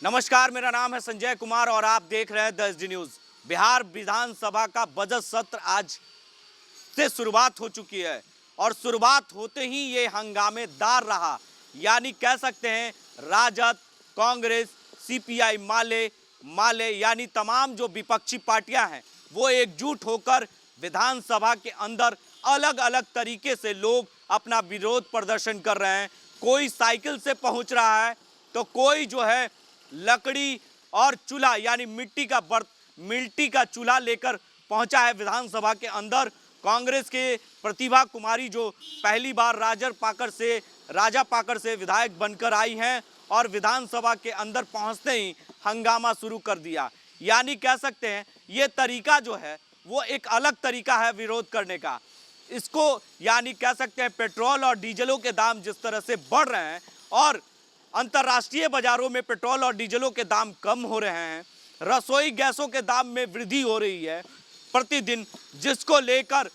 नमस्कार, मेरा नाम है संजय कुमार और आप देख रहे हैं द एसडी न्यूज। बिहार विधानसभा का बजट सत्र आज से शुरुआत हो चुकी है और शुरुआत होते ही ये हंगामेदार रहा। यानी कह सकते हैं राजद, कांग्रेस, सीपीआई, माले यानी तमाम जो विपक्षी पार्टियां हैं वो एकजुट होकर विधानसभा के अंदर अलग अलग तरीके से लोग अपना विरोध प्रदर्शन कर रहे हैं। कोई साइकिल से पहुंच रहा है तो कोई जो है लकड़ी और चूल्हा यानी मिट्टी का चूल्हा लेकर पहुंचा है विधानसभा के अंदर। कांग्रेस के प्रतिभा कुमारी जो पहली बार राजा पाकर से विधायक बनकर आई हैं और विधानसभा के अंदर पहुंचते ही हंगामा शुरू कर दिया। यानी कह सकते हैं ये तरीका जो है वो एक अलग तरीका है विरोध करने का। इसको यानी कह सकते हैं पेट्रोल और डीजलों के दाम जिस तरह से बढ़ रहे हैं और अंतर्राष्ट्रीय बाजारों में पेट्रोल और डीजलों के दाम कम हो रहे हैं, रसोई गैसों के दाम में वृद्धि हो रही है प्रतिदिन, जिसको लेकर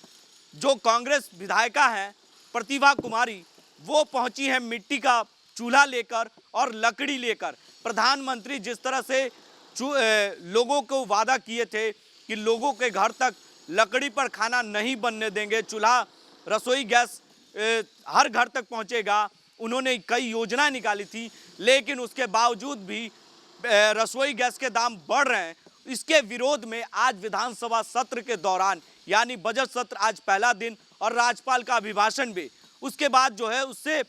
जो कांग्रेस विधायिका हैं प्रतिभा कुमारी वो पहुंची हैं मिट्टी का चूल्हा लेकर और लकड़ी लेकर। प्रधानमंत्री जिस तरह से लोगों को वादा किए थे कि लोगों के घर तक लकड़ी पर खाना नहीं बनने देंगे, चूल्हा रसोई गैस हर घर तक पहुंचेगा, उन्होंने कई योजनाएं निकाली थी, लेकिन उसके बावजूद भी रसोई गैस के दाम बढ़ रहे हैं। इसके विरोध में आज विधानसभा सत्र के दौरान यानी बजट सत्र आज पहला दिन और राज्यपाल का अभिभाषण भी, उसके बाद जो है उससे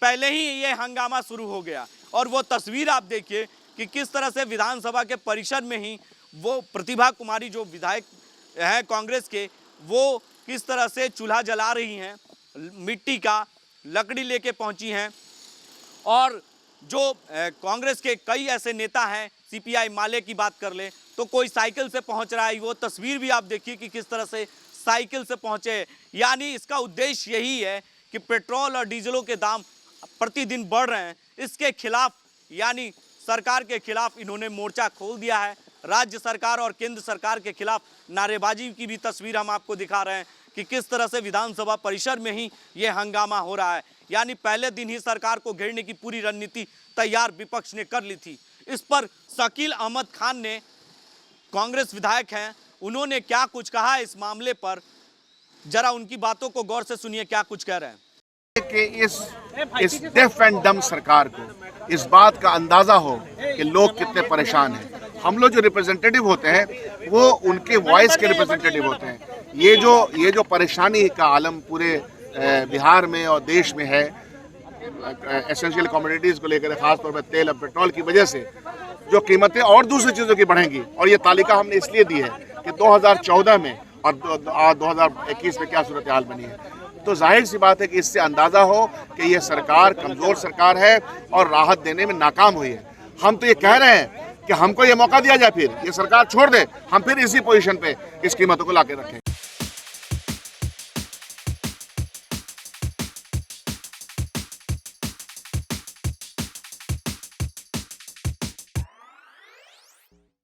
पहले ही ये हंगामा शुरू हो गया। और वो तस्वीर आप देखिए कि किस तरह से विधानसभा के परिसर में ही वो प्रतिभा कुमारी जो विधायक हैं कांग्रेस के, वो किस तरह से चूल्हा जला रही हैं, मिट्टी का लकड़ी लेके पहुंची हैं। और जो कांग्रेस के कई ऐसे नेता हैं, सीपीआई माले की बात कर ले तो कोई साइकिल से पहुंच रहा है, वो तस्वीर भी आप देखिए कि किस तरह से साइकिल से पहुंचे। यानी इसका उद्देश्य यही है कि पेट्रोल और डीजलों के दाम प्रतिदिन बढ़ रहे हैं, इसके खिलाफ यानी सरकार के खिलाफ इन्होंने मोर्चा खोल दिया है। राज्य सरकार और केंद्र सरकार के खिलाफ नारेबाजी की भी तस्वीर हम आपको दिखा रहे हैं कि किस तरह से विधानसभा परिसर में ही ये हंगामा हो रहा है। यानी पहले दिन ही सरकार को घेरने की पूरी रणनीति तैयार विपक्ष ने कर ली थी। इस पर शकील अहमद खान ने, कांग्रेस विधायक हैं, उन्होंने क्या कुछ कहा इस मामले पर, जरा उनकी बातों को गौर से सुनिए क्या कुछ कह रहे हैं। कि इस डेफ एंड डम सरकार को इस बात का अंदाजा हो कि लोग कितने परेशान हैं। हम लोग जो रिप्रेजेंटेटिव होते हैं वो उनके वॉइस के रिप्रेजेंटेटिव होते हैं। ये जो परेशानी का आलम पूरे बिहार में और देश में है एसेंशियल कमोडिटीज़ को लेकर, खासतौर पर तेल और पेट्रोल की वजह से जो कीमतें और दूसरी चीज़ों की बढ़ेंगी, और ये तालिका हमने इसलिए दी है कि 2014 में और 2021 में क्या सूरत हाल बनी है। तो जाहिर सी बात है कि इससे अंदाज़ा हो कि ये सरकार कमज़ोर सरकार है और राहत देने में नाकाम हुई है। हम तो ये कह रहे हैं कि हमको ये मौका दिया जाए, फिर ये सरकार छोड़ दे, हम फिर इसी पोजीशन पे इस कीमतों को लाके रखें।